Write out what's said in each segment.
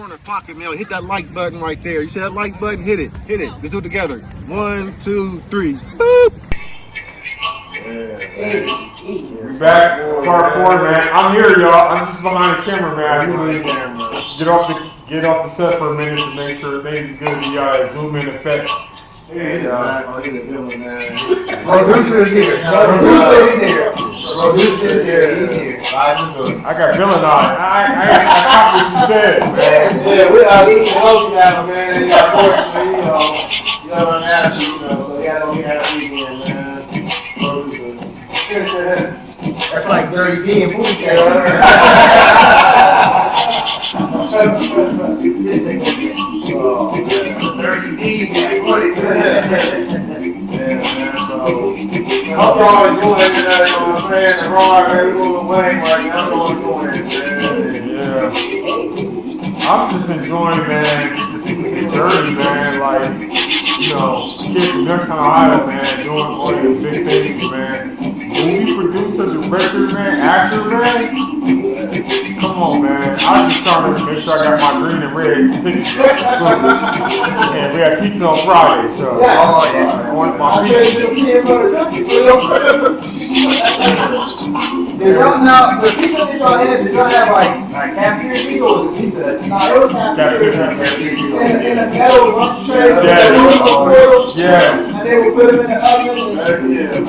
corner pocket, man. Hit that like button right there. You see that like button? Hit it. Hit it. Let's do it together. 1, 2, 3. Boop. We back, part 4, man. I'm here, y'all. I'm just behind the camera, man. I usually get off the set for a minute to make sure things are good. We zoom in effect. And, Producer's here. Producer's here. Producer's here. He's here. I got villain on it. I caught what you said, man. Yeah, we are eating close now, man. Unfortunately, you know what I'm asking, so we gotta weekend, man. Producers. That's like 30 D and movie theater. 30 D and movie theater. I hope y'all enjoying it, you know what I'm saying? The ride every little way right now, I'm enjoying it, man. Yeah. I'm just enjoying, man, the journey, man. Like, you know, kid from Youngstown, Ohio, man, doing all these big things, man. Movie producer, director, man, actor, man. Come on, man. I'm just trying to make sure I got my green and red tickets. And we had pizza on Friday, so I want my pizza. Now, the pizza that y'all had, did y'all have like cafeteria pizza or was it pizza? No, it was cafeteria pizza. In a metal lunch tray. Yes. And they would put them in the oven.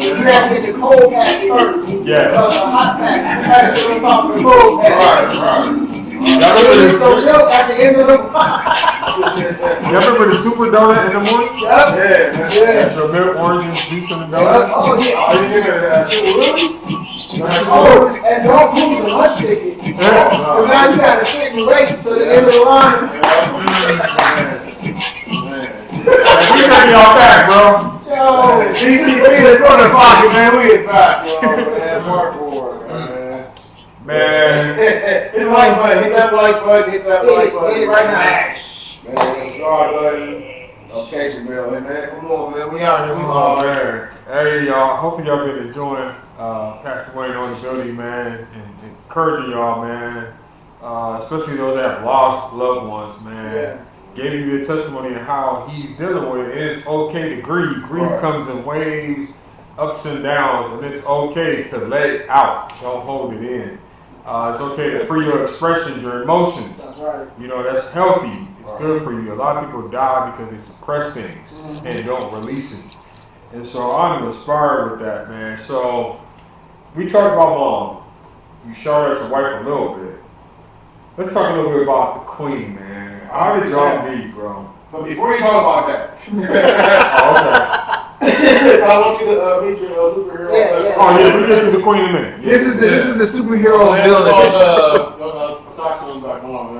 You had to take the cold pack first. Yes. The hot pack. You had to sit on top of the cold pack. Right. So milk at the end of the You remember the super donut in the morning? Yeah. So milk, orange, juice in the donut? Oh, yeah. Are you thinking of that? Oh, and don't move the lunch ticket. Because now you gotta sit and wait till the end of the line. We got y'all back, bro. Yo, DCP in front of the pocket, man. We get back, yo. Mark Ward, man. Hit the like button. Hit that like button. Hit that like button. Hit it right now. Man, star button. Location bill, man. Come on, man. We out here. We all there. Hey, y'all. Hopefully y'all been enjoying Pastor Wayne on the building, man, and encouraging y'all, man. Especially those that have lost loved ones, man. Yeah. Gave you the testimony of how he's dealing with it. It's okay to grieve. Grief comes in waves, ups and downs, and it's okay to let it out. Don't hold it in. It's okay to free your expressions, your emotions. That's right. You know, that's healthy. It's good for you. A lot of people die because they suppress things and don't release it. And so I'm inspired with that, man. So we talked about mom. You shouted at your wife a little bit. Let's talk a little bit about the queen, man. How did y'all meet, bro? But before you talk about that, Oh, okay. I want you to meet your superhero. Oh yeah, we get to the queen in a minute. This is the superhero villain edition.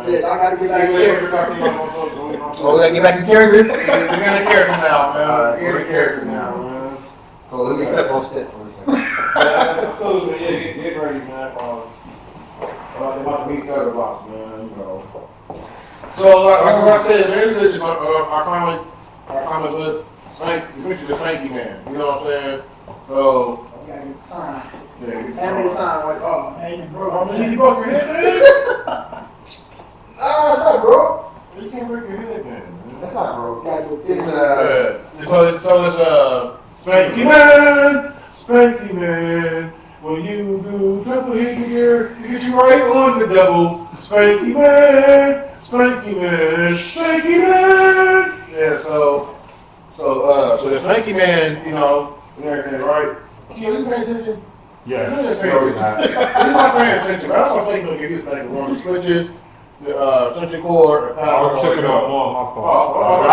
Yeah, I gotta get back to character. Oh, we gotta get back to character? We're in the character now, man. We're in the character now, man. Oh, let me step on set for a second. Get ready, man. They're about to meet the other box, man. You know. So, like what I said, man, this is just our comic book, the SpankyMan. You know what I'm saying? So, You gotta get the sign. yeah. Hand me the sign, like, oh, man, bro. Oh, man, you broke your head, man? Nah, that's not broke. You can't break your head, man. That's not broke. You gotta do this. So it's SpankyMan. When you do triple here, you get you right on the double. SpankyMan. Yeah, so the SpankyMan, you know, and everything, right? Yeah, you paying attention? Yeah. He's not paying attention, but I was thinking to get this thing on the switches, the switching cord. I was checking out more my fault. I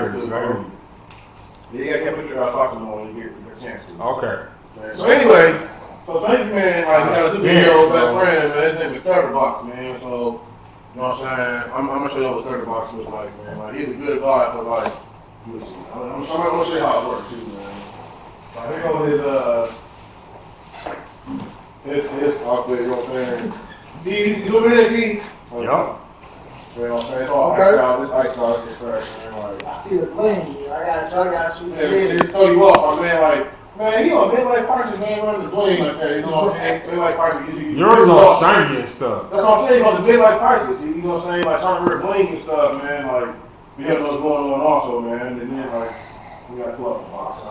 heard you. Yeah, you gotta put your talking on when you get a chance to. Okay. So anyway, so SpankyMan, like, he got a superhero best friend, man. His name is Box, man. So, you know what I'm saying? I'm gonna show you what Box looks like, man. Like, he's a good guy, but like, I'm gonna show you how it works too, man. Like, here goes his outfit, you know what I'm saying? He's looking at the key. Yup. You know what I'm saying? It's all iced out. This iced out is fresh, man. Like, I see the plane here. I got you. yeah, just throw you off. I'm saying, like, Man, he on midlife crisis, man, running the blade like that, you know what I'm saying? Midlife crisis. Yours all shiny and stuff. That's what I'm saying, on the midlife crisis, you know what I'm saying? Like trying to wear bling and stuff, man, like, we have what's going on also, man, and then like, we got to pull up the box.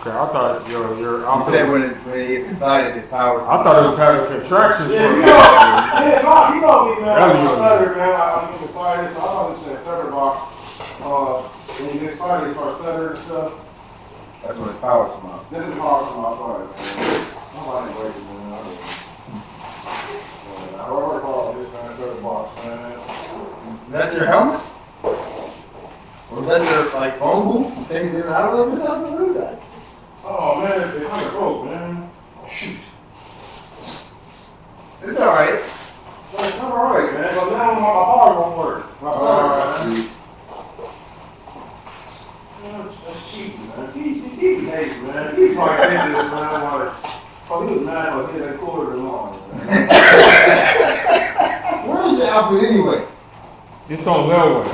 Okay, I thought your He outfit. said when it's excited, his powers. I thought it was having contractions. Yeah, for you it. know, you know me, man. Hell, I'm you a know. stutter, man. I'm excited, so I thought this said stutter box. When you get excited, you start stuttering and stuff. That's when his powers come out. This is hard for my part, man. I'm not waiting, man. I work hard on this, man. Stutter box, man. Is that your helmet? Or is that your like phone booth? You take it in and out of it or something? What is that? Oh, man, it's kind of broke, man. Shoot. It's alright. But it's not alright, man. But now my heart won't work. My heart, I man. see. That's cheap, man. He behaves, man. He's like this, man. Like, oh, he was mad. I was hitting that quarter long, man. Where is the outfit anyway? It's on layaway.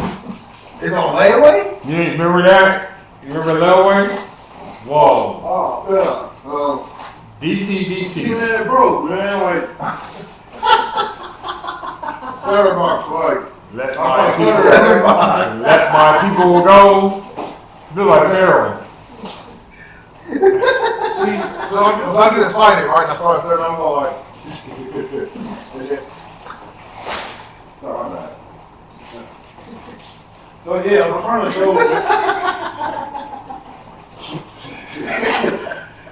It's on layaway? You ain't remember that? You remember layaway? Whoa. Oh, yeah. DTDT. See, man, it broke, man. Like, third box, like, Let I my thought people go. Feel like heroin. see, so I get excited, right? And I started third, I'm all like, sorry, I'm bad. So yeah, I'm trying to show.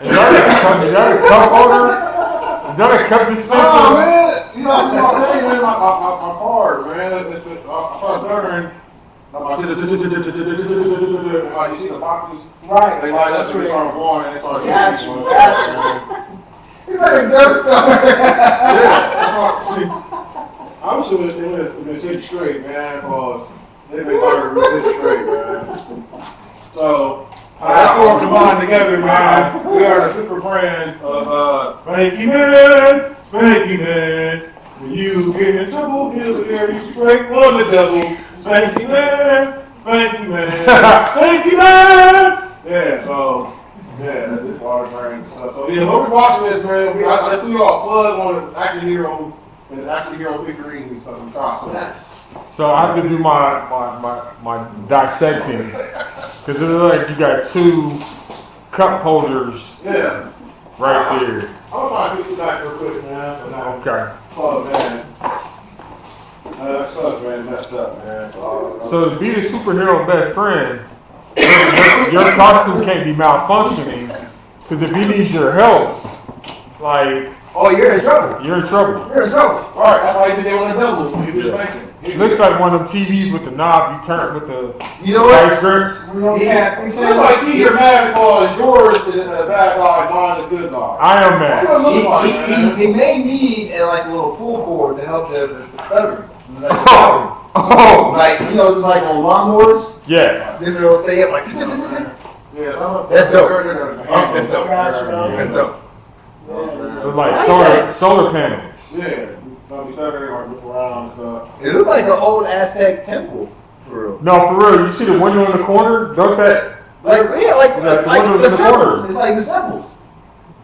Is that a cup holder? Is that a cup dispenser? Oh man, you know that's what I'm saying, man. My card, man. I started stuttering. Like you see the boxes, Right. they like that's where they start going and they start Gotcha, getting gotcha. He's like a jump star. That's why, see, I'm sure it's been sitting straight, man, because they've been starting to sit straight, man. So, that's four combined together, man. We are the super friends of SpankyMan. When you get in trouble, here's the area you break on the devil. SpankyMan. Yeah, so, yeah, that's just our friends. So, yeah, when we're watching this, man, I just threw y'all a plug on the Action Hero and the Action Hero figurines and stuff in the top. So I have to do my dissecting because it looks like you got two cup holders Yeah. right there. I'm trying to get you back real quick, man. For now. Okay. Oh, man. That sucks, man. Messed up, man. So to be the superhero best friend, your costume can't be malfunctioning because if he needs your help, like Oh, you're in trouble. you're in trouble. You're in trouble. All right, that's why you did that on the double. You just making. It looks like one of them TVs with the knob you turn with the You know what? ice grips. We don't have, we It seems like you're mad because yours is a bad guy, mine a good guy. I am mad. What does it look like, man? He may need like a little pull cord to help the stuttering. Like, Oh, like, you know, just like on lawnmowers. yeah. This will say it like. Yeah, That's dope. That's That's dope. That's dope. They're like solar panels. Yeah. I'll be stuttering or look around and stuff. It looked like an old Aztec temple, for real. No, for real. You see the window in the corner? Don't that? Like, yeah, like the windows the in the symbols. corner. It's like the symbols.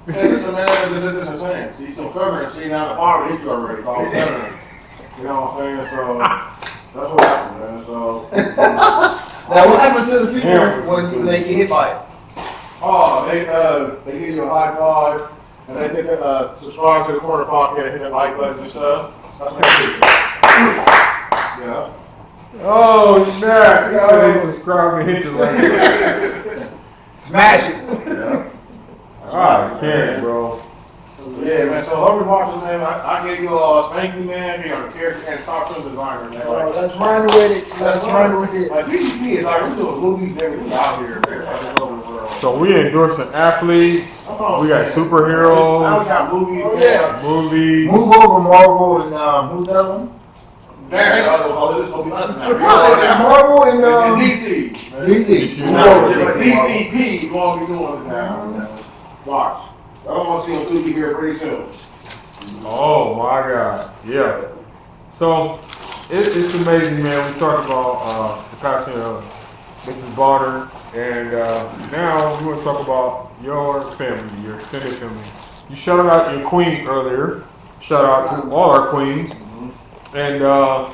Hey, listen, man, this is what I'm saying. See, some stuttering, see, now the power hit you already. It's all stuttering. You know what I'm saying? So, that's what happened, man. So, Now, what happens to the people when they get hit by it? oh, they give you a high five, and they think subscribe to the corner pocket and hit the like button and stuff. That's what they do. Yeah. Oh, snap. You gotta subscribe and hit the like. Smash it. Alright, can't, bro. Yeah, man. So, whoever watches, man, I gave you a SpankyMan, you know, the character and costume designer, man. Oh, Like, let's run with it. Let's run with it. like DCP is like, we're doing movies and everything out here, man. Like, all over the world. So we endorsing athletes. We got Now we superheroes, got movies, Oh, man. yeah. movies. Move over Marvel and who's that one? There, this is gonna be us now. No, it's Marvel and And DC. DC. DC. Move over But DC. DCP is gonna be doing it now. Watch. I don't want to see on TV here pretty soon. Oh my God, yeah. So it's amazing, man. We talked about the past, Mrs. Bonner, and now we want to talk about your family, your extended family. You shouted out your queen earlier. Shout out to all our queens. And how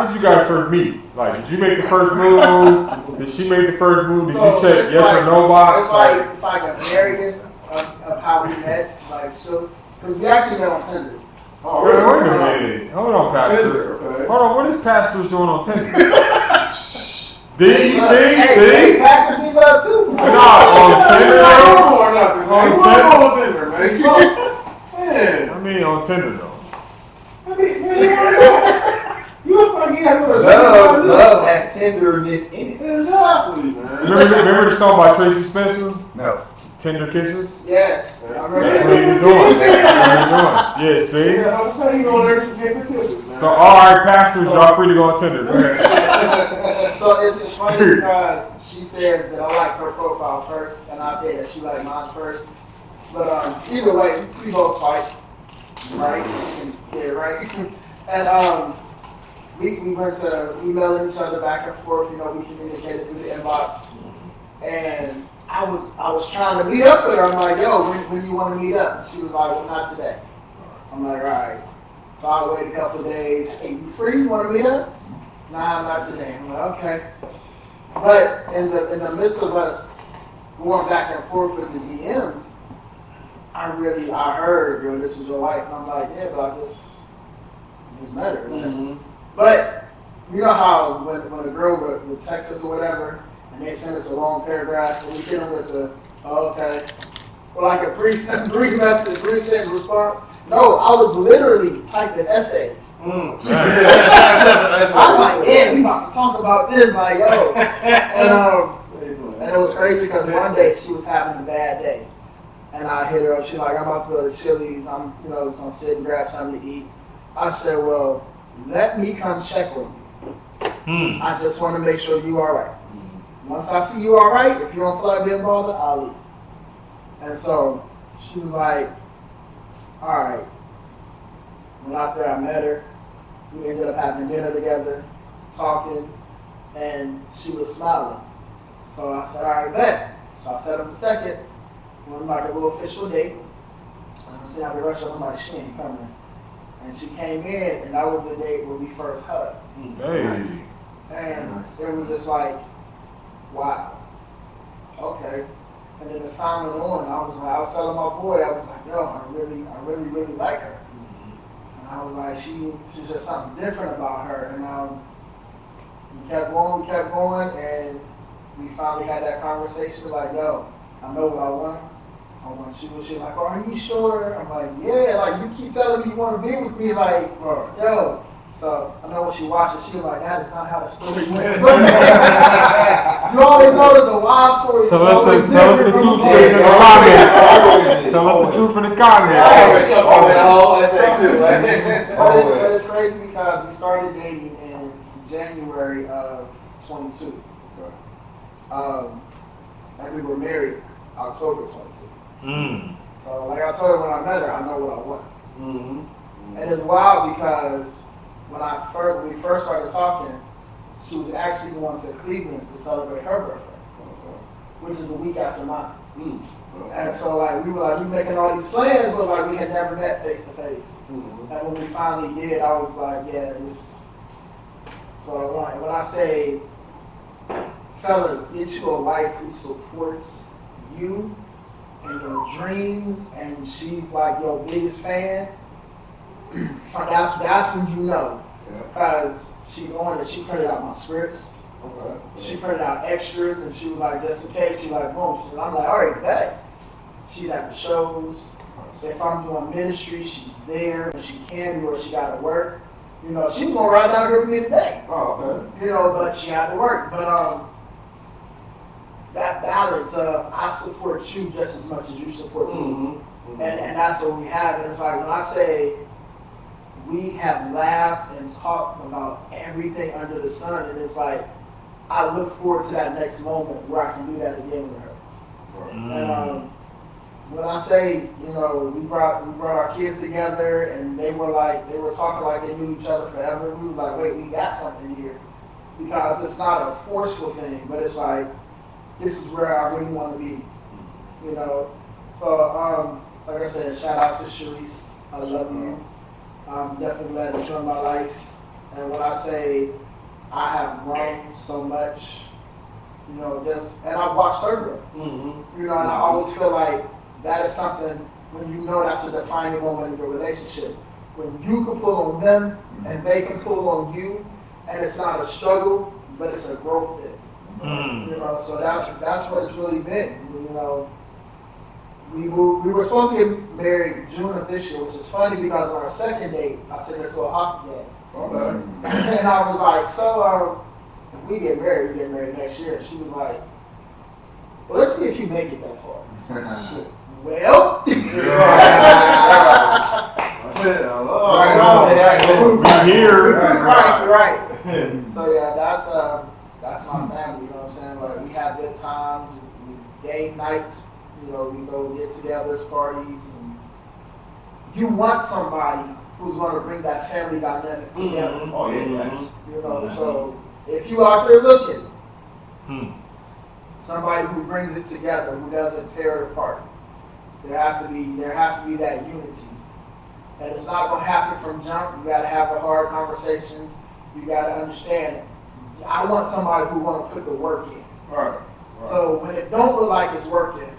did you guys first meet? Like, did you make the first move? Did she make the first move? Did you check yes or no box? It's like a variant of how we met. Like, so, because we actually met on Tinder. Oh, wait a minute. Hold on, Pastor. Hold on, what is Pastor's doing on Tinder? Did you see? Hey, pastors need love too. No, on Tinder. On Tinder, man. I mean, on Tinder though. You look like you have a Love has tenderness in it. Exactly, man. Remember the song by Tracy Spencer? No. Tender Kisses? Yeah. That's what he was doing. Yeah, see? Yeah, I'm saying you know there's tender kisses, man. So, alright, pastors, y'all free to go on Tinder. Go ahead. So it's funny because she says that I liked her profile first, and I say that she liked mine first. But either way, we both fight, right? Yeah, right. And we went to emailing each other back and forth. You know, we communicated through the inbox, and I was trying to meet up with her. I'm like, yo, when you want to meet up? She was like, well, not today. I'm like, all right. So I wait a couple of days. Hey, you free? You want to meet up? Nah, not today. I'm like, okay. But in the midst of us going back and forth with the DMs, I heard, yo, this is your wife. And I'm like, yeah, but I just met her. Mm-hmm. But you know how when a girl would text us or whatever, and they send us a long paragraph, and we get them with the, oh, okay, or like a three sentence response. No, I was literally typing essays. I'm like, yeah, we about to talk about this, like, yo. And it was crazy because one day she was having a bad day. And I hit her up, she's like, I'm about to go to Chili's, I'm just gonna sit and grab something to eat. I said, well, let me come check on you. I just want to make sure you all right. Once I see you all right, if you don't feel like being bothered, I'll leave. And so she was like, all right. Went out there, I met her. We ended up having dinner together, talking, and she was smiling. So I said, all right, bet. So I set up the second, went like a little official date. And I said, I had to rush up, I'm like, she ain't coming. And she came in, and that was the date where we first hugged. Hey. And it was just like, wow, okay. And then as time went on, I was telling my boy, I was like, yo, I really like her. And I was like, she's just something different about her. And we kept going, and we finally had that conversation like, yo, I know what I want. She was like, oh, are you sure? I'm like, yeah, like you keep telling me you want to be with me, like, yo. So I know when she watched it, she was like, that is not how the story went. You always know there's a wild story. So tell us the truth in the comments. Tell us the truth in the comments. But it's crazy because we started dating in January of 22. And we were married October 22. So like I told her when I met her, I know what I want. Mm-hmm. And it's wild because when we first started talking, she was actually going to Cleveland to celebrate her birthday, which is a week after mine. And so like we were making all these plans, but like we had never met face to face. And when we finally did, I was like, yeah, this is what I want. And when I say, fellas, get you a wife who supports you and your dreams, and she's like your biggest fan, that's when you know. Because she's on it. She printed out my scripts. She printed out extras, and she was like, just in case, she like, boom. So I'm like, all right, bet. She's at the shows. If I'm doing ministry, she's there. When she can do it, she got to work. You know, she was going to ride down here with me today. You know, but she had to work. But that balance of I support you just as much as you support me. And that's what we have. And it's like when I say we have laughed and talked about everything under the sun, and it's like I look forward to that next moment where I can do that again with her. And when I say, you know, we brought our kids together, and they were talking like they knew each other forever. We was like, wait, we got something here. because it's not a forceful thing, but it's like, this is where I really want to be, you know. So, like I said, shout out to Sharice. I love you. I'm definitely glad that you're in my life. And when I say I have grown so much, you know, and I've watched her grow. You know, and I always feel like that is something when you know that's a defining moment in your relationship. When you can pull on them and they can pull on you, and it's not a struggle, but it's a growth thing. You know, so that's what it's really been. You know, we were supposed to get married June of this year, which is funny because on our second date, I took her to a hockey game. And I was like, so if we get married next year. She was like, well, let's see if you make it that far. Well, We're here. Right. So yeah, that's my family. You know what I'm saying? Like we have good times, we game nights. You know, we go get-togethers, parties, and you want somebody who's going to bring that family dynamic together. Oh yeah, You know, so if you out there looking, somebody who brings it together, who doesn't tear it apart, there has to be that unity. And it's not going to happen from jump. You got to have the hard conversations. You got to understand. I want somebody who want to put the work in. Right. So when it don't look like it's working,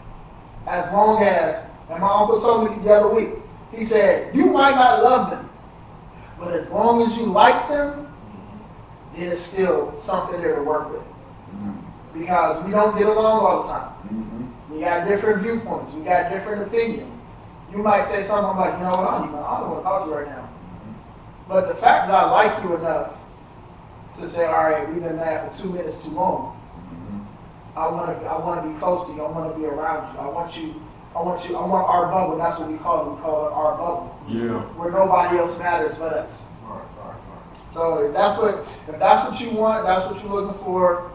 as long as, and my uncle told me the other week, he said, you might not love them, but as long as you like them, then it's still something there to work with. Because we don't get along all the time. We got different viewpoints. We got different opinions. You might say something like, you know what, I don't want to talk to you right now. But the fact that I like you enough to say, all right, we've been mad for 2 minutes too long. I want to be close to you. I want to be around you. I want our bubble. That's what we call it. We call it our bubble. Yeah. Where nobody else matters but us. So if that's what you want, that's what you're looking for,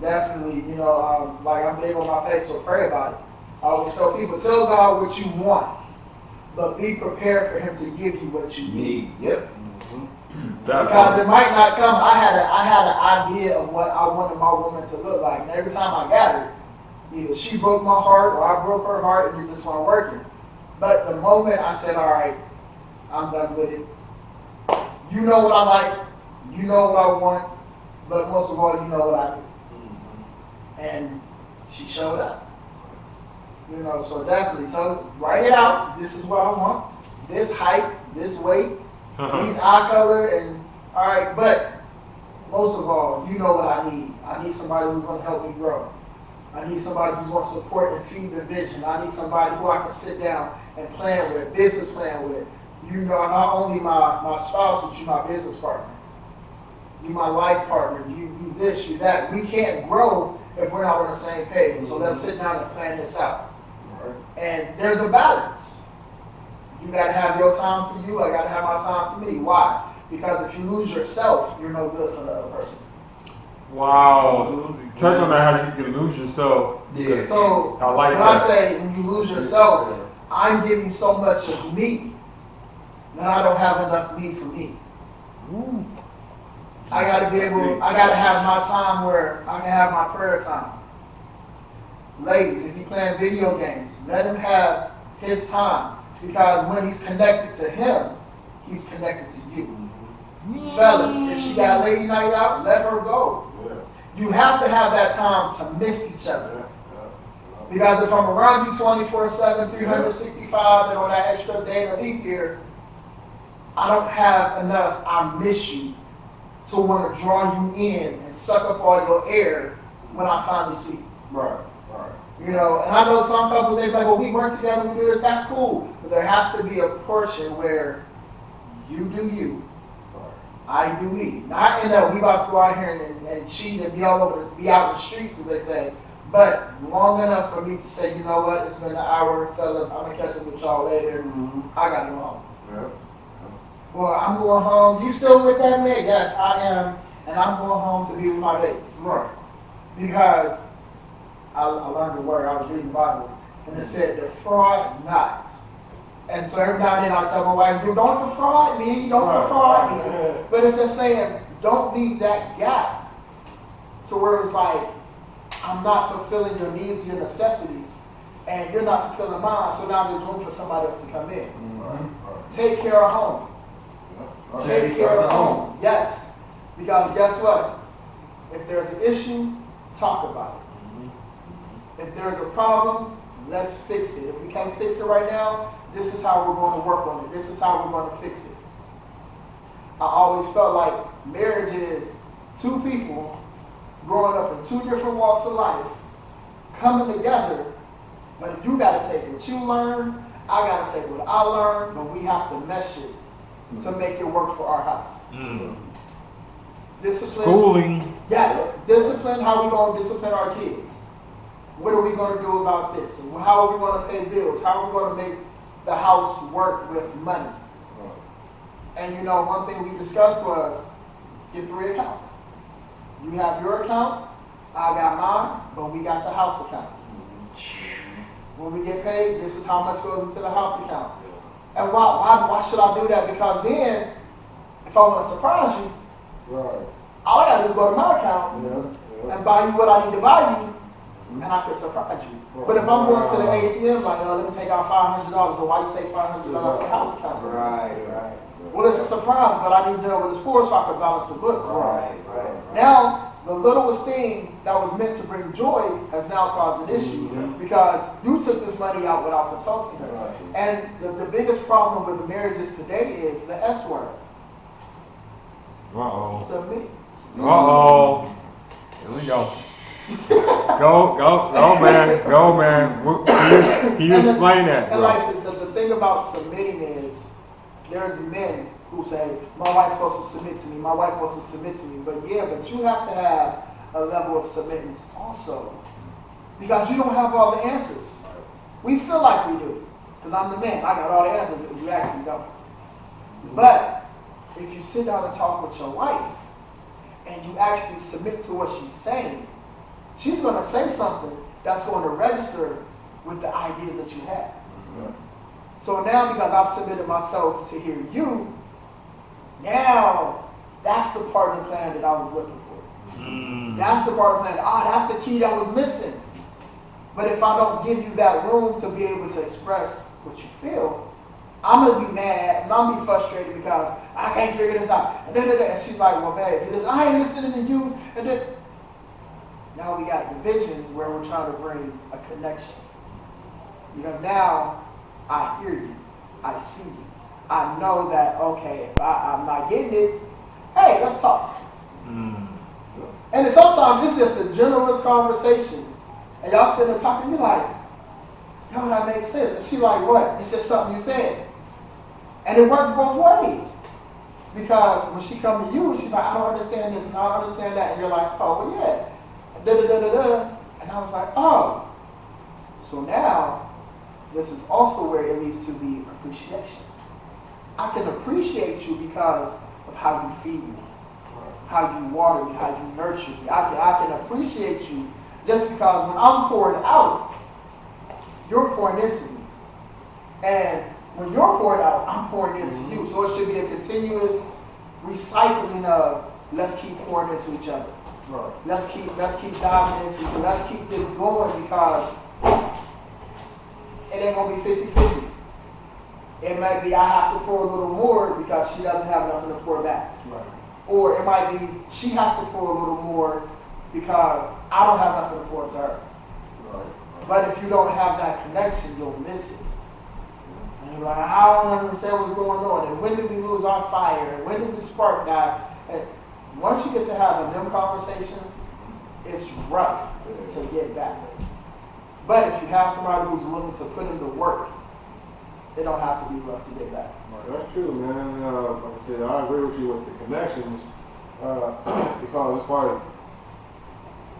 definitely, you know, like I'm big on my faith, so pray about it. I always tell people, tell God what you want, but be prepared for Him to give you what you need. Yep. Because it might not come. I had an idea of what I wanted my woman to look like, and every time I got her, either she broke my heart or I broke her heart, and it just wasn't working. But the moment I said, all right, I'm done with it. You know what I like, you know what I want, but most of all, you know what I need. And she showed up. You know, so definitely write it out. This is what I want. This height, this weight, these eye color, and all right. But most of all, you know what I need. I need somebody who's going to help me grow. I need somebody who's going to support and feed the vision. I need somebody who I can sit down and plan with, business plan with. You know, not only my spouse, but you my business partner. You my life partner. You this, you that. We can't grow if we're not on the same page. So let's sit down and plan this out. And there's a balance. You got to have your time for you. I got to have my time for me. Why? Because if you lose yourself, you're no good for the other person. Wow. Touch on that, how you can lose yourself. Yeah. So I like when that. I say when you lose yourself, I'm giving so much of me that I don't have enough me for me. I got to have my time where I can have my prayer time. Ladies, if you're playing video games, let him have his time. Because when he's connected to him, he's connected to you. Fellas, if she got lady night out, let her go. You have to have that time to miss each other. Because if I'm around you 24/7, 365, and on that extra day of leap year, I don't have enough, I miss you, to want to draw you in and suck up all your air when I finally see you. Right. You know, and I know some couples, they be like, well, we work together, we do this, that's cool. But there has to be a portion where you do you, I do me. Not in that we about to go out here and cheat and be out in the streets, as they say, but long enough for me to say, you know what, it's been an hour, fellas, I'm going to catch up with y'all later. I got to go home. Yeah. Well, I'm going home. You still with that man? Yes, I am. And I'm going home to be with my baby. Right. Because I learned the word. I was reading the Bible, and it said, defraud not. And so every now and then I tell my wife, don't defraud me, don't defraud me. But it's just saying, don't leave that gap to where it's like, I'm not fulfilling your needs, your necessities, and you're not fulfilling mine, so now there's room for somebody else to come in. Take care of home. Take care of home. Yes. Because guess what? If there's an issue, talk about it. If there's a problem, let's fix it. If we can't fix it right now, this is how we're going to work on it. This is how we're going to fix it. I always felt like marriage is two people growing up in two different walks of life, coming together, but you got to take what you learn, I got to take what I learned, but we have to mesh it to make it work for our house. Discipline. Schooling. Yes, discipline, how we going to discipline our kids. What are we going to do about this? And how are we going to pay bills? How are we going to make the house work with money? And you know, one thing we discussed was get 3 accounts. You have your account, I got mine, but we got the house account. When we get paid, this is how much goes into the house account. And why should I do that? Because then, if I want to surprise you, all I got to do is go to my account and buy you what I need to buy you, and I can surprise you. But if I'm going to the ATM, like, let me take out $500, but why you take $500 out of the house account? Right. Well, it's a surprise, but I need to know what it's for so I can balance the books. Now, the littlest thing that was meant to bring joy has now caused an issue because you took this money out without consulting her. And the biggest problem with the marriages today is the S word. Submit. Here we go. Go, man. Can you explain that, And bro? like the thing about submitting is, there's men who say, my wife supposed to submit to me, my wife supposed to submit to me. But you have to have a level of submittance also. Because you don't have all the answers. We feel like we do. Because I'm the man, I got all the answers, and you actually don't. But if you sit down and talk with your wife, and you actually submit to what she's saying, she's going to say something that's going to register with the ideas that you have. So now, because I've submitted myself to hear you, now that's the part of the plan that I was looking for. That's the part of the plan. That's the key that was missing. But if I don't give you that room to be able to express what you feel, I'm going to be mad and I'm going to be frustrated because I can't figure this out. And she's like, well, babe, I ain't listening to you. And then now we got division where we're trying to bring a connection. Because now I hear you. I see you. I know that, okay, if I'm not getting it, hey, let's talk. And then sometimes it's just a generalist conversation. And y'all sitting there talking, you're like, yo, that makes sense. And she's like, what? It's just something you said. And it works both ways. Because when she comes to you, she's like, I don't understand this and I don't understand that. And you're like, oh, well, yeah. Da-da-da-da-da. And I was like, oh. So now, this is also where it leads to the appreciation. I can appreciate you because of how you feed me, how you water me, how you nurture me. I can appreciate you just because when I'm pouring out, you're pouring into me. And when you're pouring out, I'm pouring into you. So it should be a continuous recycling of let's keep pouring into each other. Let's keep diving into each other. Let's keep this going because it ain't going to be 50-50. It might be I have to pour a little more because she doesn't have nothing to pour back. Or it might be she has to pour a little more because I don't have nothing to pour to her. But if you don't have that connection, you'll miss it. And you're like, I don't understand what's going on. And when did we lose our fire? And when did the spark die? And once you get to having them conversations, it's rough to get back. But if you have somebody who's willing to put in the work, it don't have to be rough to get back. That's true, man. Like I said, I agree with you with the connections because it's like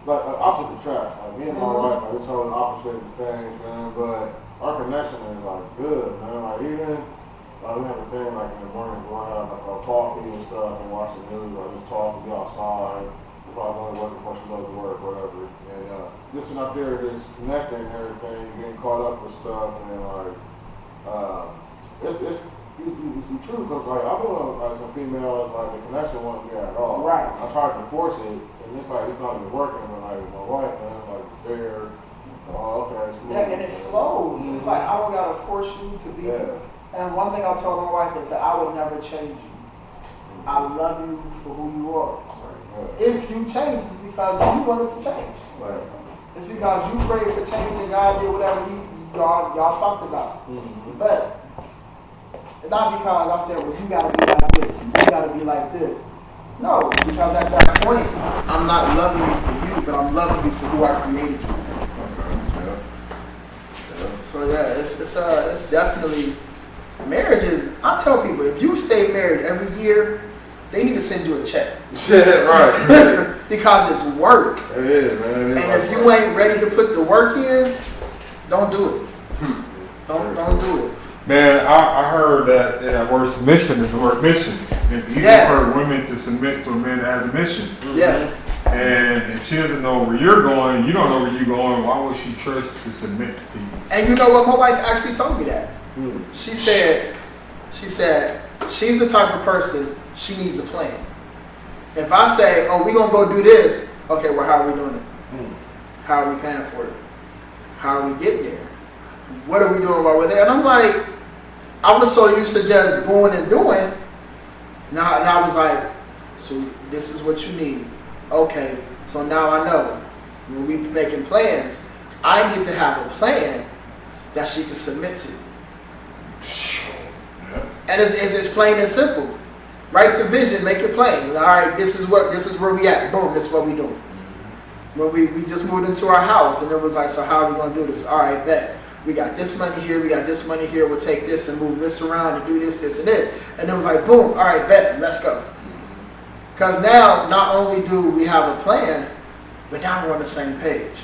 opposite attracts. Like me and my wife, like, we're totally opposite things, man. But our connection is like good, man. Like even we have a thing like in the morning, go out like coffee and stuff and watch the news, like just talk, be outside. Probably only working before she goes to work, whatever. And just up there, just connecting and everything, getting caught up with stuff, and like it's true because like I know like some females like the connection won't be at all. Right. I tried to force it, and And it's like, it's not even working, but like with my wife, man, like there, oh, okay, it's cool. Yeah, and it flows. It's like I don't gotta force you to be. Yeah. And one thing I told my wife is that I would never change you. I love you for who you are. If you change, it's because you wanted to change. Right. It's because you prayed for change and God did whatever y'all talked about. But it's not because I said, well, you gotta be like this, you gotta be like this. No, because at that point, I'm not loving you for you, but I'm loving you for who I created you. So yeah, it's definitely, marriage is, I tell people, if you stay married every year, they need to send you a check. Yeah, right. Because it's work. It is, man. It is And if you ain't ready to put the work in, don't do it. Don't do it. Man, I heard that that word submission is the word mission. It's easy for women to submit to a man that has a mission. Yeah. And if she doesn't know where you're going, you don't know where you're going, why would she trust to submit to you? And you know what? My wife actually told me that. She said she's the type of person, she needs a plan. If I say, oh, we gonna go do this, okay, well, how are we doing it? How are we paying for it? How are we getting there? What are we doing while we're there? And I'm like, I was so used to just going and doing. Now I was like, so this is what you need. Okay, so now I know. When we making plans, I need to have a plan that she can submit to. And it's plain and simple. Write the vision, make it plain. All right, this is where we at. Boom, this is what we doing. When we just moved into our house, and it was like, so how are we gonna do this? All right, bet. We got this money here, we got this money here. We'll take this and move this around and do this, this, and this. And it was like, boom. All right, bet. Let's go. Because now, not only do we have a plan, but now we're on the same page.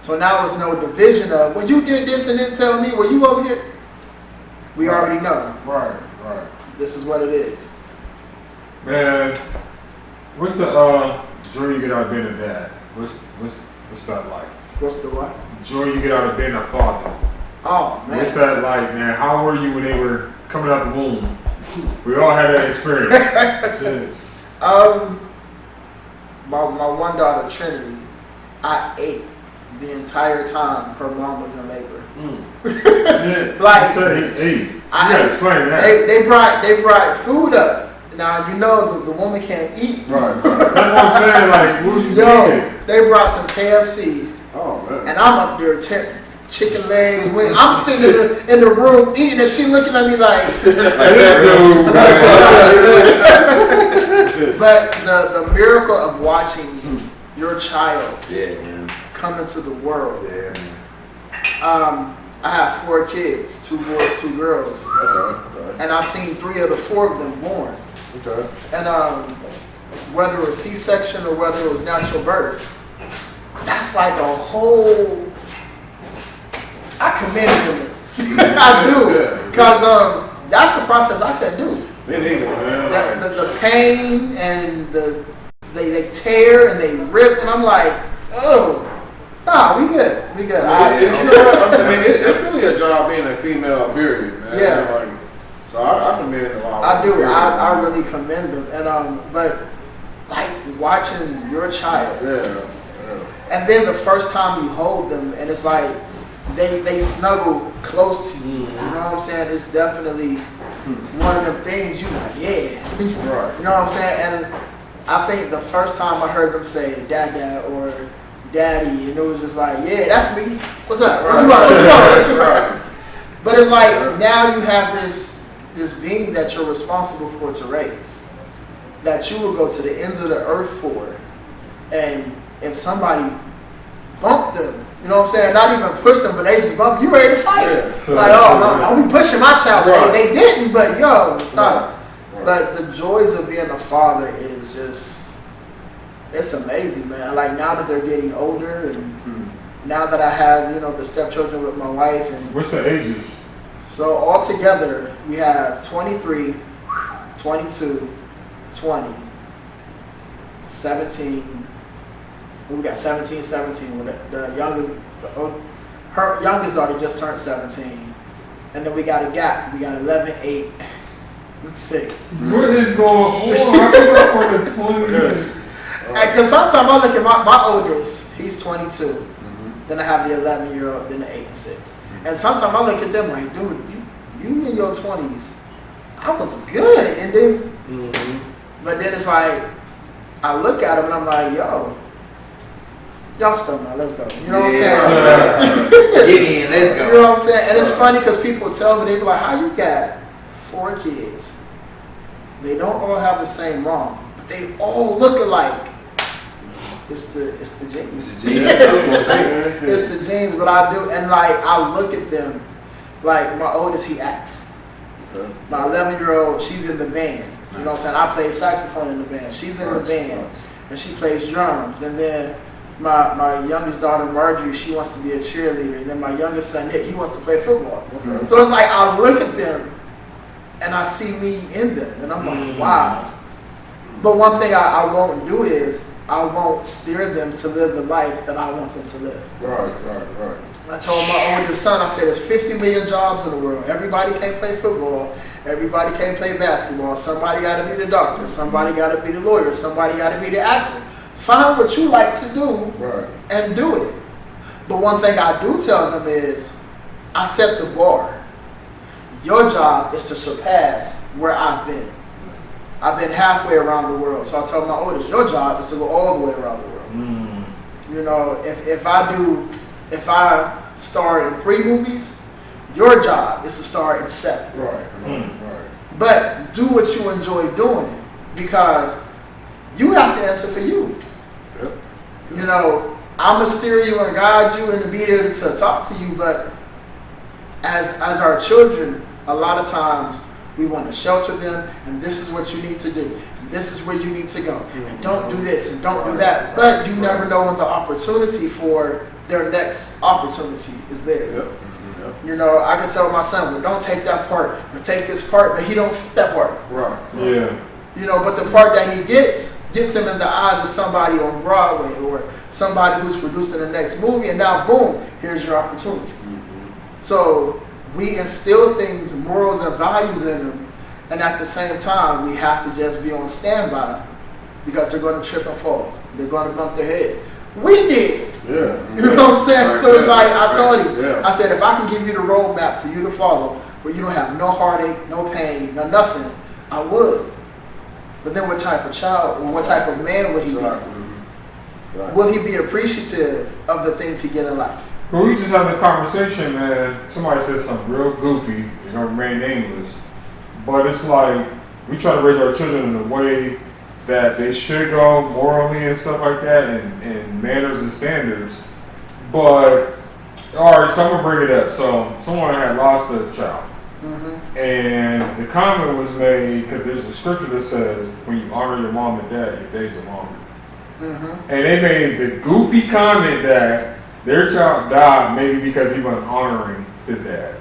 So now there's no division of, well, you did this and didn't tell me. Well, you over here. We already know. Right. This is what it is. Man, what's the joy you get out of being a dad? What's that like? What's the what? Joy you get out of being a father. Oh, man. What's that like, man? How were you when they were coming out the womb? We all had that experience. My one daughter, Trinity, I ate the entire time her mom was in labor. Like, you gotta explain that. They brought food up. Now you know the woman can't eat. Right. That's what I'm saying. Like, what was you thinking? They brought some KFC. Oh, man. And I'm up there chicken legs, wings. I'm sitting in the room eating, and she looking at me like. But the miracle of watching your child come into the world. I have 4 kids, 2 boys, 2 girls, and I've seen 3 of the 4 of them born. And whether it was C-section or whether it was natural birth, that's like a whole. I commend them. I do, because that's the process I couldn't do. Me neither, man. The pain and they tear and they rip, and I'm like, oh, nah, we good. You know what? I mean, it's really a job being a female, period, man. Yeah. Like, so I commend a lot. I do. I really commend them, and but like watching your child. Yeah. And then the first time you hold them, and it's like they snuggle close to you. You know what I'm saying? It's definitely one of them things you like, yeah. Right. You know what I'm saying? And I think the first time I heard them say "dad" or "daddy," and it was just like, yeah, that's me. What's up? What you want? But it's like now you have this being that you're responsible for to raise, that you will go to the ends of the earth for, and if somebody bumped them, you know what I'm saying? Not even push them, but they just bump you, ready to fight. Yeah. Like, oh, no, I'll be pushing my child. Right. They didn't, but yo, no. Right. But the joys of being a father is just, it's amazing, man. Like now that they're getting older, and now that I have, the stepchildren with my wife, and What's the ages? so all together we have 23, 22, 20, 17. We got 17. The youngest, her youngest daughter just turned 17, and then we got a gap. We got 11, 8, 6. What is going on? How come I'm on the 20s? And Because sometimes I look at my oldest, he's 22. Then I have the 11-year-old, then the 8 and 6. And sometimes I look at them like, dude, you in your 20s, I was good. And then, but then it's like, I look at them and I'm like, yo, y'all still now, let's go. You know what I'm saying? Get in, let's go. You know what I'm saying? And it's funny because people tell me, they be like, how you got 4 kids? They don't all have the same mom, but they all look alike. It's the genes. It's the genes, but I do, and like I look at them, like my oldest, he acts. Okay. My 11-year-old, she's in the band. You know what I'm saying? I play saxophone in the band. She's in the band, and she plays drums. And then my youngest daughter, Marjorie, she wants to be a cheerleader. And then my youngest son, Nick, he wants to play football. Okay. So it's like I look at them, and I see me in them, and I'm like, wow. But one thing I won't do is I won't steer them to live the life that I want them to live. Right. I told my oldest son, I said, there's 50 million jobs in the world. Everybody can't play football. Everybody can't play basketball. Somebody got to be the doctor. Somebody got to be the lawyer. Somebody got to be the actor. Find what you like to do and do it. But one thing I do tell them is, I set the bar. Your job is to surpass where I've been. I've been halfway around the world. So I told my oldest, your job is to go all the way around the world. You know, if I star in 3 movies, your job is to star in 7. Right. But do what you enjoy doing, because you have to answer for you. Yep. You know, I'm going to steer you and guide you and to be there to talk to you, but as our children, a lot of times, we want to shelter them, and this is what you need to do. And this is where you need to go. And don't do this and don't do that. But you never know when the opportunity for their next opportunity is there. Yep. You know, I can tell my son, well, don't take that part, or take this part, but he don't fit that part. Right. Yeah. You know, but the part that he gets him in the eyes of somebody on Broadway or somebody who's producing the next movie, and now boom, here's your opportunity. So we instill things, morals and values in them, and at the same time, we have to just be on standby, because they're going to trip and fall. They're going to bump their heads. We did. Yeah. You know what I'm saying? So it's like, I told you, I said, if I can give you the roadmap for you to follow, where you don't have no heartache, no pain, no nothing, I would. But then what type of child, or what type of man would he be? Will he be appreciative of the things he get in life? Well, we just having a conversation, man. Somebody said something real goofy, you know, remain nameless. But it's like, we try to raise our children in a way that they should go morally and stuff like that, and manners and standards. But, all right, so I'm going to bring it up. So, someone had lost a child. And the comment was made, because there's a scripture that says, when you honor your mom and dad, your days are longer. And they made the goofy comment that their child died maybe because he wasn't honoring his dad.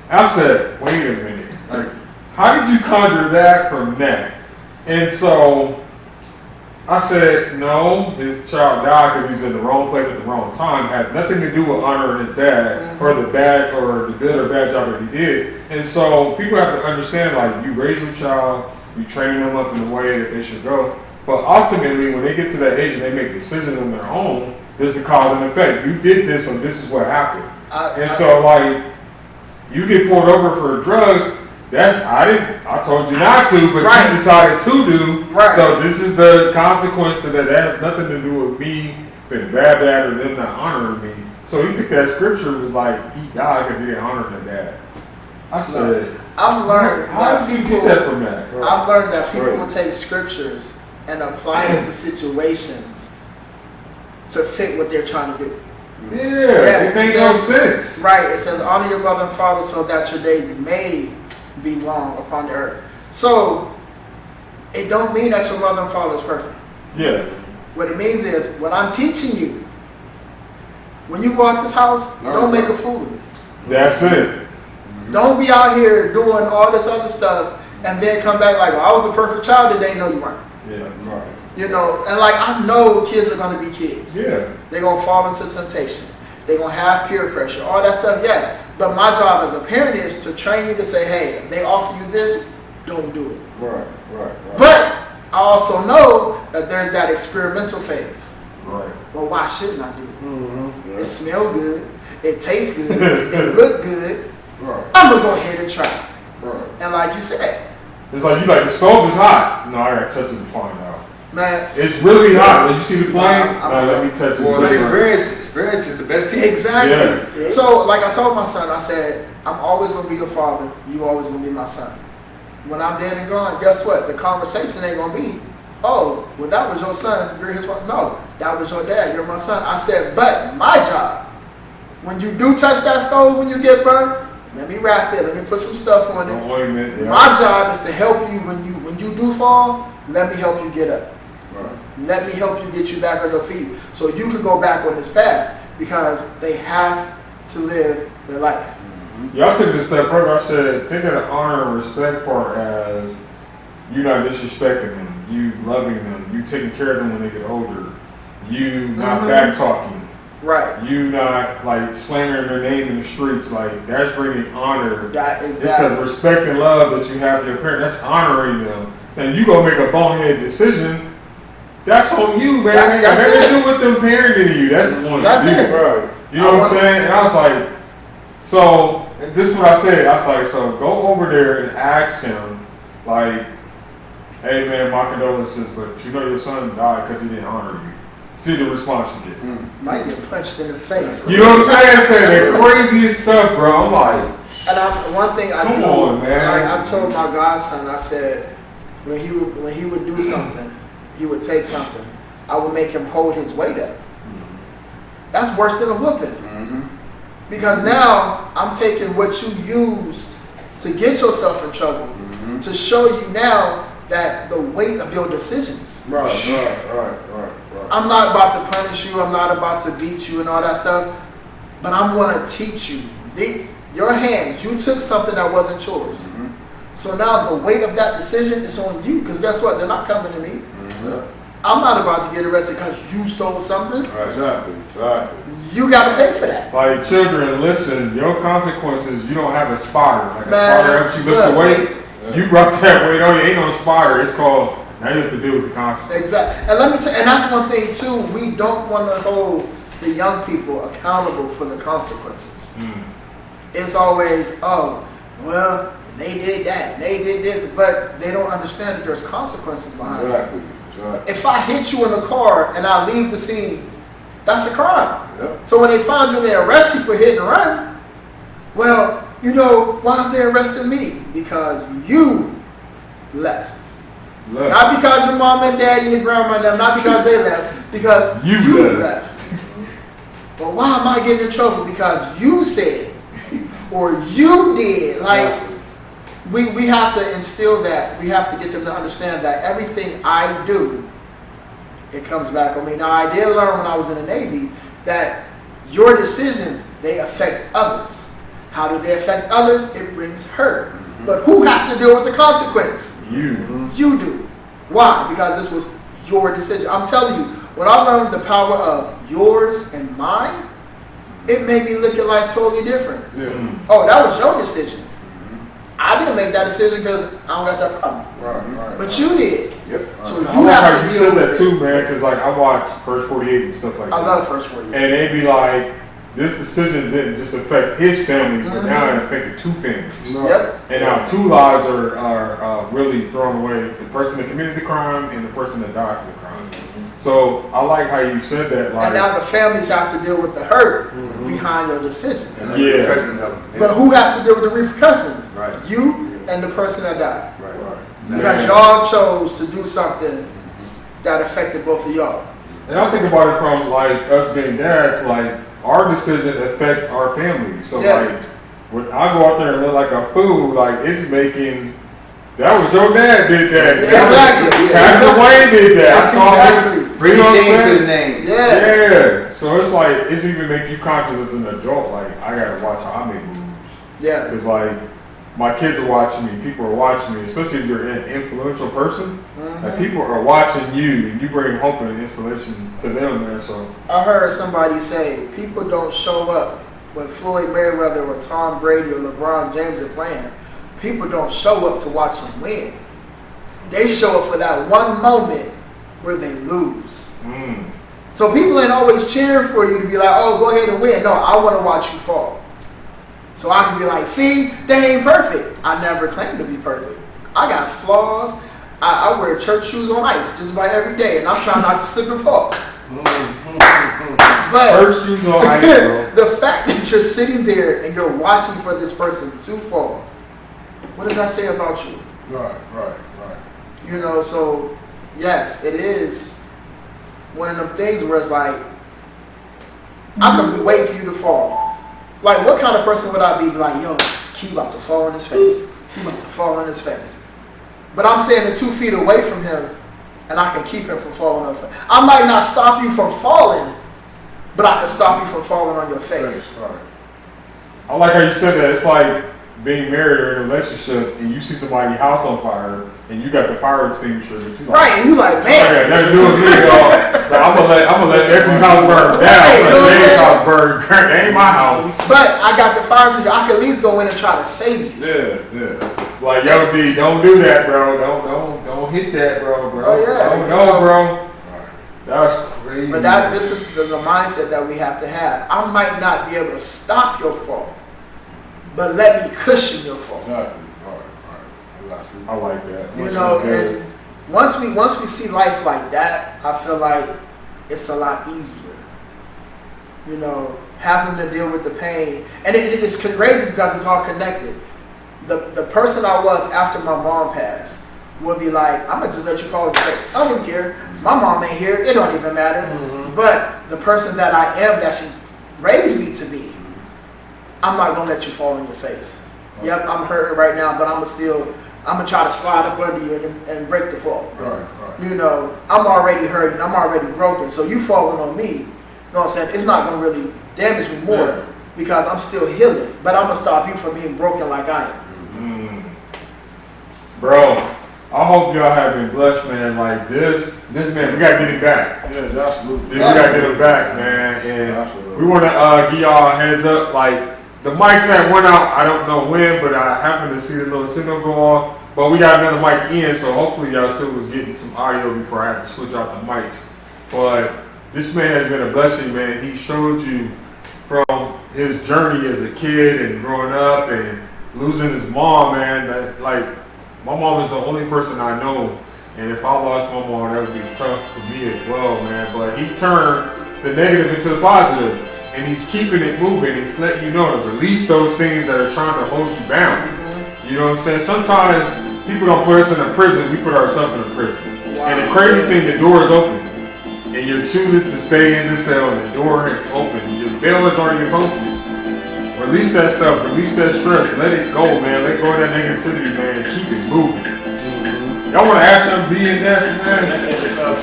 I said, wait a minute. Like, how did you conjure that from that? And so I said, no, his child died because he was in the wrong place at the wrong time. It has nothing to do with honoring his dad or the bad or the good or bad job that he did. And so people have to understand, like, you raise your child, you train them up in the way that they should go. But ultimately, when they get to that age and they make decisions on their own, there's the cause and effect. You did this, so this is what happened. So, like, you get pulled over for drugs. I told you not to, but you decided to do. So this is the consequence to that. That has nothing to do with me being bad or them not honoring me. So he took that scripture and was like, he died because he didn't honor their dad. I said, I've learned how did you get that from that? I've learned that people will take scriptures and apply it to situations to fit what they're trying to do. Yeah, it makes no sense. Right, it says, honor your mother and father so that your days may be long upon the earth. So, it don't mean that your mother and father is perfect. Yeah. What it means is, what I'm teaching you, when you go out this house, don't make a fool of me. That's it. Don't be out here doing all this other stuff and then come back like, well, I was a perfect child today. No, you weren't. Yeah, right. You know, and like, I know kids are going to be kids. Yeah. They're going to fall into temptation. They're going to have peer pressure, all that stuff, yes. But my job as a parent is to train you to say, hey, if they offer you this, don't do it. Right. But I also know that there's that experimental phase. Right. Well, why shouldn't I do it? Mm-hmm. It smells good. It tastes good. It look good. Right. I'm gonna go ahead and try it. Right. And like you said, It's like you the stove is hot. No, I gotta touch it to find out. man, It's really hot. Did you see the flame? I'm- No, let me touch it. Well, to the see. experience is the best teacher. exactly. Yeah. So, like I told my son, I said, I'm always gonna be your father. You always gonna be my son. When I'm dead and gone, guess what? The conversation ain't gonna be, oh, well, that was your son. You're his father. No, that was your dad. You're my son. I said, but my job, when you do touch that stove when you get burned, let me wrap it. Let me put some stuff on Some it. ointment, yeah. My job is to help you when you do fall. Let me help you get up. Right. Let me help you get you back on your feet so you can go back on this path because they have to live their life. Y'all took it a step further. I said, think of the honor and respect part as you not disrespecting them, you loving them, you taking care of them when they get older, you not back talking, Right. you not like slandering their name in the streets. Like that's bringing honor. That It's the exactly. respect and love that you have for your parents. That's honoring them. And you go make a bonehead decision. That's on you, man. That's That's it. nothing to do with them parenting you. That's the one. That's you. it. Right. You know what I'm saying? And I was like, so this is what I said. I was like, so go over there and ask him, like, hey man, my condolences, but you know your son died because he didn't honor you. See the response you get. Might get punched in the face. You know what I'm saying? Saying the craziest stuff, bro. I'm like, And one thing I Come do, on, man. I told my godson, I said, when he would do something, he would take something, I would make him hold his weight up. That's worse than a whooping. Because now I'm taking what you used to get yourself in trouble to show you now that the weight of your decisions. Right. I'm not about to punish you. I'm not about to beat you and all that stuff. But I'm going to teach you. Your hands, you took something that wasn't yours. So now the weight of that decision is on you. Because guess what? They're not coming to me. I'm not about to get arrested because you stole something. Exactly. You got to pay for that. like children, listen, your consequences, you don't have a spotter. Like a Man, spotter helps you lift the look. weight. You brought that weight on you, ain't no spotter. It's called, now you have to deal with the consequences. Exactly. And let me tell you, and that's one thing too, we don't want to hold the young people accountable for the consequences. It's always, oh, well, they did that, they did this, but they don't understand that there's consequences behind it. Exactly. Right. If I hit you in the car and I leave the scene, that's a crime. Yep. So when they find you and they arrest you for hit and run, well, you know, why is they arresting me? Because you left. Look, Not because your mom and dad and your grandma and them, not because they left, because You you left. But why am I getting in trouble? Because you said, or you did. Like, we have to instill that. We have to get them to understand that everything I do, it comes back on me. Now, I did learn when I was in the Navy that your decisions, they affect others. How do they affect others? It brings hurt. But who has to deal with the consequence? you. You do. Why? Because this was your decision. I'm telling you, when I learned the power of yours and mine, it made me look at life totally different. Yeah. Oh, that was your decision. I didn't make that decision because I don't got that problem. Right. But you did. Yep. So I you like have how to you deal said with that it. too, man, because like I watch First 48 and stuff like that. I love First 48. And they be like, this decision didn't just affect his family, but now it affected two families. Yep. And now two lives are really thrown away. The person that committed the crime and the person that died from the crime. So I like how you said that. Like, And now the families have to deal with the hurt behind your decision. And the Yeah. repercussions of them. But who has to deal with the repercussions? Right. You and the person that died. Right. Because y'all chose to do something that affected both of y'all. and I think about it from like us being dads, like our decision affects our family. So Yeah. like when I go out there and look like a fool, like it's making, that was your dad did that. Yeah, exactly. Pastor Wayne did that. I saw Exactly. him. Bring You know what I'm shame to saying? the name. Yeah. Yeah. So it's like, it's even make you conscious as an adult. Like, I gotta watch how I make moves. Yeah. Because, like, my kids are watching me, people are watching me, especially if you're an influential person. Like, people are watching you, and you bring hope and inspiration to them, man. So, I heard somebody say people don't show up when Floyd Mayweather or Tom Brady or LeBron James are playing. People don't show up to watch them win. They show up for that one moment where they lose. So people ain't always cheering for you to be like, oh, go ahead and win. No, I want to watch you fall. So I can be like, see, they ain't perfect. I never claimed to be perfect. I got flaws. I wear church shoes on ice just about every day, and I'm trying not to slip and fall. But Church shoes on ice, bro. the fact that you're sitting there and you're watching for this person to fall, what does that say about you? Right. You know, so yes, it is one of them things where it's like, I could be waiting for you to fall. Like, what kind of person would I be like, yo, he about to fall in his face. He about to fall in his face. But I'm standing 2 feet away from him, and I can keep him from falling on his face. I might not stop you from falling, but I can stop you from falling on your face. Right. I like how you said that. It's like being married or in a relationship, and you see somebody's house on fire, and you got the fire extinguisher. But you like, Right, and you like, I man. got nothing to do with me, y'all. But I'm gonna let every house burn down. Right, I'm you know gonna what let I'm every house burn. That ain't my house. But I got the fire extinguisher. I can at least go in and try to save you. Yeah. Like, yo, D, don't do that, bro. Don't hit that, bro. Oh, yeah. Don't go, bro. That's crazy. But this is the mindset that we have to have. I might not be able to stop your fall, but let me cushion your fall. Right. I like that. You know, and once we see life like that, I feel like it's a lot easier. You know, having to deal with the pain, and it's crazy because it's all connected. The person I was after my mom passed would be like, I'm gonna just let you fall in your face. I don't care. My mom ain't here. It don't even matter. But the person that I am, that she raised me to be, I'm not gonna let you fall in your face. Yep, I'm hurting right now, but I'm gonna try to slide up under you and break the fall. Right. You know, I'm already hurting. I'm already broken. So you falling on me, you know what I'm saying? It's not gonna really damage me more because I'm still healing. But I'm gonna stop you from being broken like I am. Bro, I hope y'all have been blessed, man. Like this man, we gotta get it back. Yeah, absolutely. We gotta get it back, man. And Absolutely. we wanna give y'all a heads up. Like, the mics had went out, I don't know when, but I happened to see the little signal go on. But we got another mic in, so hopefully y'all still was getting some audio before I had to switch out the mics. But this man has been a blessing, man. He showed you from his journey as a kid and growing up and losing his mom, man. That, like, my mom is the only person I know, and if I lost my mom, that would be tough for me as well, man. But he turned the negative into the positive, and he's keeping it moving. He's letting you know to release those things that are trying to hold you bound. You know what I'm saying? Sometimes people don't put us in a prison, we put ourselves in a prison. And the crazy thing, the door is open, and you're choosing to stay in the cell, and the door is open. Your bail has already been posted. Release that stuff, release that stress, let it go, man. Let go of that negativity, man. Keep it moving. Y'all want to ask them be in there, man?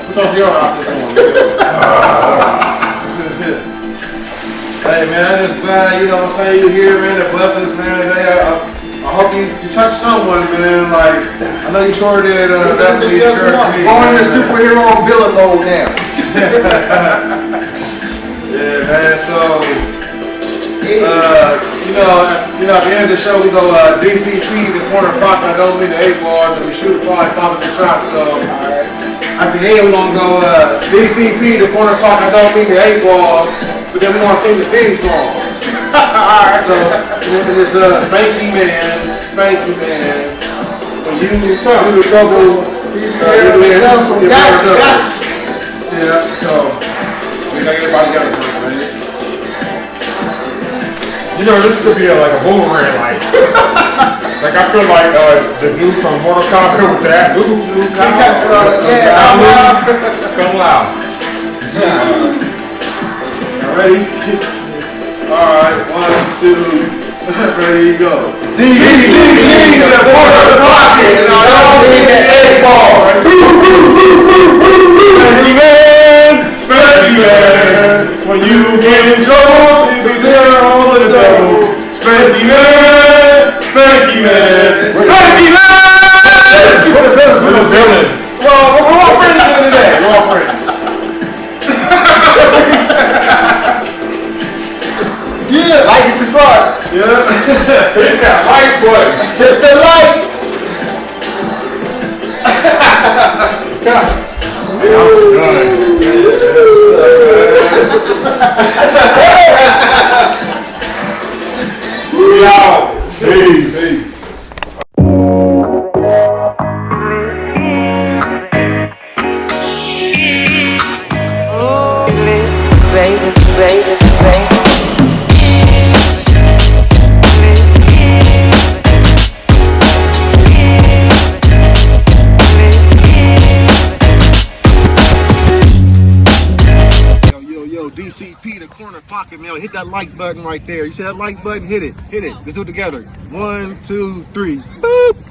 Put off your outfit on, man. Hey, man, I'm just glad, you know what I'm saying, you're here, man. The blessings, man. Hey, I hope you touched someone, man. Like, I know you sure did. Definitely encouraged me. Going into superhero on villain mode now. Yeah, man. So, you know, at the end of the show, we go DCP, the corner pocket. I don't mean the 8 ball, and we shoot 5 positive shots. So, at the end, we're gonna go DCP, the corner pocket. I don't mean the 8 ball, but then we're gonna sing the theme song. Alright, so it's SpankyMan. When you do the trouble, yeah, so we gotta get everybody together first, man. You know, this could be like a boomerang, like I feel like the dude from Mortal Kombat with that. Come loud. Ready? Alright, 1, 2, ready, go. DCP, the corner pocket, and I don't need the 8 ball. SpankyMan, when you get in trouble, you be there on the double. SpankyMan, We're the villains. Well, we're all friends at the end of the day. We're all friends. Yeah, like and subscribe. Yeah. Hit that like button. Hit the like. Yeah. Yo, DCP, the corner pocket, man. Hit that like button right there. You see that like button? Hit it. Let's do it together. 1, 2, 3. Boop.